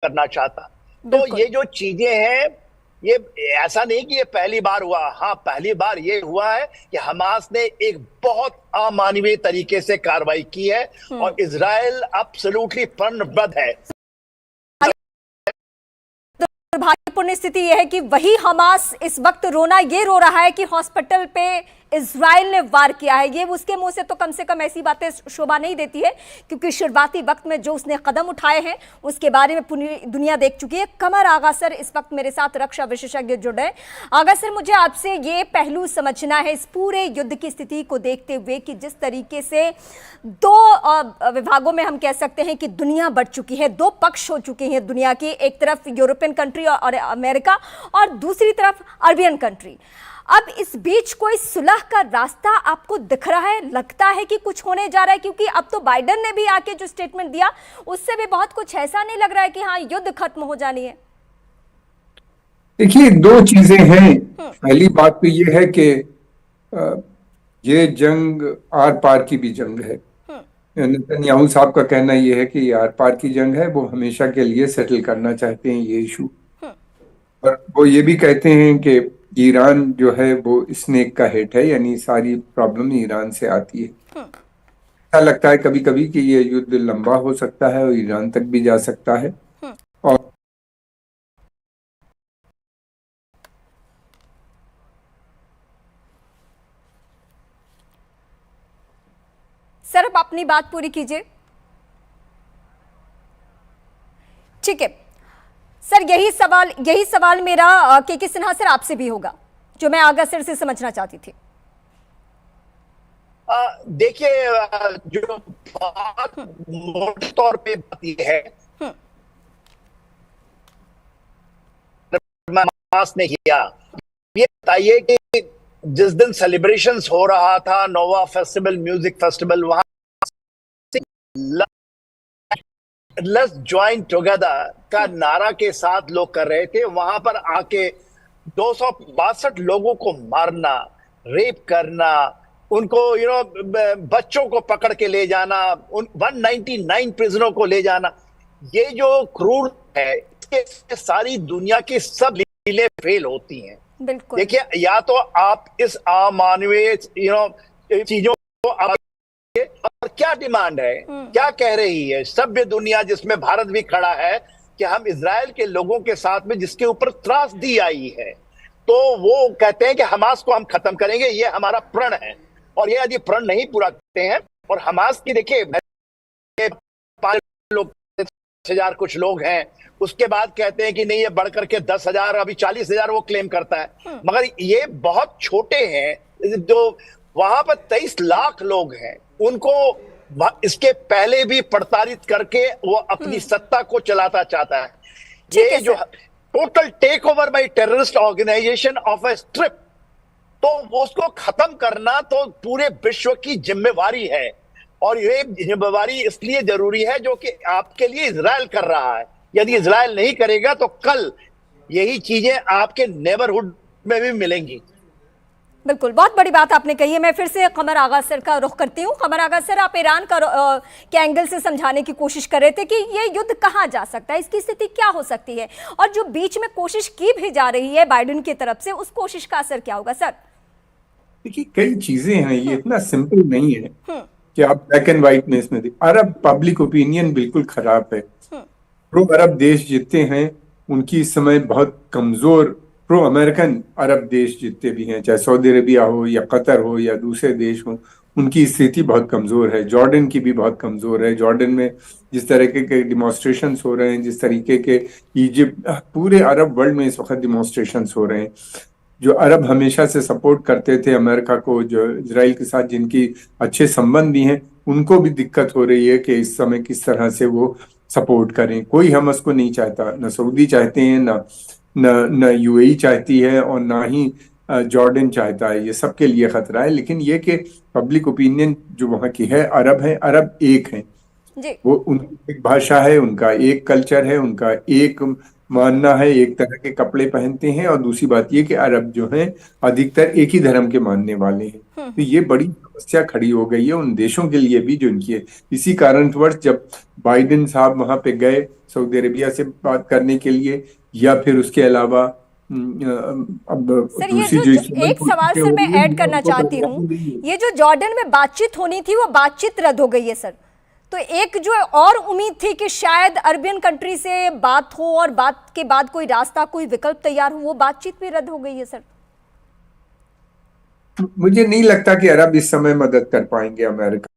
करना चाहता। तो ये जो चीजें हैं, ये ऐसा नहीं कि ये पहली बार हुआ। हाँ, पहली बार ये हुआ है कि हमास ने एक बहुत अमानवीय तरीके से कार्रवाई की है और इजराइल एब्सोल्युटली प्रणबद्ध है। दुर्भाग्यपूर्ण स्थिति यह है कि वही हमास इस वक्त ये रो रहा है कि हॉस्पिटल पे इजराइल ने वार किया है। ये उसके मुंह से तो कम ऐसी बातें शोभा नहीं देती है, क्योंकि शुरुआती वक्त में जो उसने कदम उठाए हैं उसके बारे में पूरी दुनिया देख चुकी है। कमर आगा सर इस वक्त मेरे साथ रक्षा विशेषज्ञ जुड़े हैं। आगा सर, मुझे आपसे ये पहलू समझना है इस पूरे युद्ध की स्थिति को देखते हुए कि जिस तरीके से दो विभागों में हम कह सकते हैं कि दुनिया बढ़ चुकी है, दो पक्ष हो चुके हैं दुनिया की, एक तरफ यूरोपियन कंट्री और अमेरिका और दूसरी तरफ अरबियन कंट्री। अब इस बीच कोई सुलह का रास्ता आपको दिख रहा है? लगता है कि कुछ होने जा रहा है? क्योंकि अब तो बाइडेन ने भी आके जो स्टेटमेंट दिया उससे भी बहुत कुछ ऐसा नहीं लग रहा है कि हाँ युद्ध खत्म हो जानी है। देखिए, दो चीजें हैं। पहली बात तो ये है कि ये जंग आर पार की भी जंग है। नेतन्याहू साहब का कहना यह है कि ये आर पार की जंग है, वो हमेशा के लिए सेटल करना चाहते हैं ये इशू। और वो ये भी कहते हैं कि ईरान जो है वो स्नेक का हेड है, यानी सारी प्रॉब्लम ईरान से आती है। ऐसा लगता है कभी कभी कि ये युद्ध लंबा हो सकता है और ईरान तक भी जा सकता है। और सर अब अपनी बात पूरी कीजिए। ठीक है सर, यही सवाल मेरा के सिन्हा सर आपसे भी होगा, जो मैं आगा सर से समझना चाहती थी। देखिए, जो बात मोटे तौर पे बात यह है, हमास ने किया, ये बताइए कि जिस दिन सेलिब्रेशंस हो रहा था, नोवा फेस्टिवल, म्यूजिक फेस्टिवल, वहां लेट्स ज्वाइन टुगेदर का नारा के साथ लोग कर रहे थे। वहां पर आके 262 लोगों को मारना, रेप करना, उनको बच्चों को पकड़ के ले जाना, 199 प्रिजनरों को ले जाना, ये जो क्रूर है, इसके सारी दुनिया की सब लीलें फेल होती हैं। देखिए, या तो आप इस अमानवीय चीजों को और क्या डिमांड है, क्या कह रही है सभ्य दुनिया, जिसमें भारत भी खड़ा है, कि हम इजराइल के लोगों के साथ में जिसके ऊपर त्रासदी आई है, तो वो कहते हैं कि हमास को हम खत्म करेंगे, ये हमारा प्रण है। और ये यदि प्रण नहीं पूरा करते हैं, और हमास की देखिए 5,000 कुछ लोग हैं, उसके बाद कहते हैं कि नहीं ये बढ़ करके 10,000, अभी 40,000 वो क्लेम करता है, मगर ये बहुत छोटे हैं। जो वहां पर 23 लाख लोग हैं, उनको इसके पहले भी प्रताड़ित करके वो अपनी सत्ता को चलाता चाहता है। ये जो total take over by terrorist organization of a strip, तो उसको खत्म करना तो पूरे विश्व की जिम्मेवारी है। और ये जिम्मेवारी इसलिए जरूरी है जो कि आपके लिए इजराइल कर रहा है। यदि इजराइल नहीं करेगा तो कल यही चीजें आपके नेबरहुड में भी मिलेंगी। बिल्कुल, बहुत बड़ी बात आपने कही है। मैं फिर से कमर आगा सर का रुख करती हूँ। कमर आगा सर, आप ईरान के एंगल से समझाने की कोशिश कर रहे थे कि ये युद्ध कहाँ जा सकता है, इसकी स्थिति क्या हो सकती है, और जो बीच में कोशिश की भी जा रही है बाइडेन की तरफ से, उस कोशिश का असर क्या होगा सर? देखिए, कई चीजें हैं, ये इतना सिंपल नहीं है कि आप ब्लैक एंड व्हाइट में इसमें अरब पब्लिक ओपिनियन बिल्कुल खराब है। प्रो अरब देश जितने हैं उनकी इस समय बहुत कमजोर, प्रो अमेरिकन अरब देश जितने भी हैं, चाहे सऊदी अरेबिया हो या कतर हो या दूसरे देश हो, उनकी स्थिति बहुत कमजोर है। जॉर्डन की भी बहुत कमजोर है। जॉर्डन में जिस तरीके के डिमॉन्स्ट्रेशंस हो रहे हैं, जिस तरीके के इजिप्ट, पूरे अरब वर्ल्ड में इस वक्त डिमॉन्स्ट्रेशंस हो रहे हैं। जो अरब हमेशा से सपोर्ट करते थे अमेरिका को, जो इजराइल के साथ जिनकी अच्छे संबंध भी हैं, उनको भी दिक्कत हो रही है कि इस समय किस तरह से वो सपोर्ट करें। कोई हमस को नहीं चाहता, न सऊदी चाहते हैं, न यूएई चाहती है, और ना ही जॉर्डन चाहता है। ये सबके लिए खतरा है। लेकिन ये कि पब्लिक ओपिनियन जो वहाँ की है, अरब एक है, वो उनकी एक भाषा है, उनका एक कल्चर है, उनका एक मानना है, एक तरह के कपड़े पहनते हैं, और दूसरी बात ये कि अरब जो हैं अधिकतर एक ही धर्म के मानने वाले हैं। तो ये बड़ी समस्या खड़ी हो गई है उन देशों के लिए भी जो इनकी है। इसी कारणवश जब बाइडेन साहब वहां पे गए सऊदी अरेबिया से बात करने के लिए, या फिर उसके अलावा अब सर ये दूसरी जो जो इस समय एक सवाल कोशिशें सर हो मैं रही है, ऐड ये करना उनको चाहती हूँ, कामयाबी नहीं है। ये जो जॉर्डन में बातचीत होनी थी वो बातचीत रद्द हो गई है सर। तो एक जो और उम्मीद थी कि शायद अरबियन कंट्री से बात हो और बात के बाद कोई रास्ता, कोई विकल्प तैयार हो, वो बातचीत भी रद्द हो गई है सर। मुझे नहीं लगता कि अरब इस समय मदद कर पाएंगे अमेरिका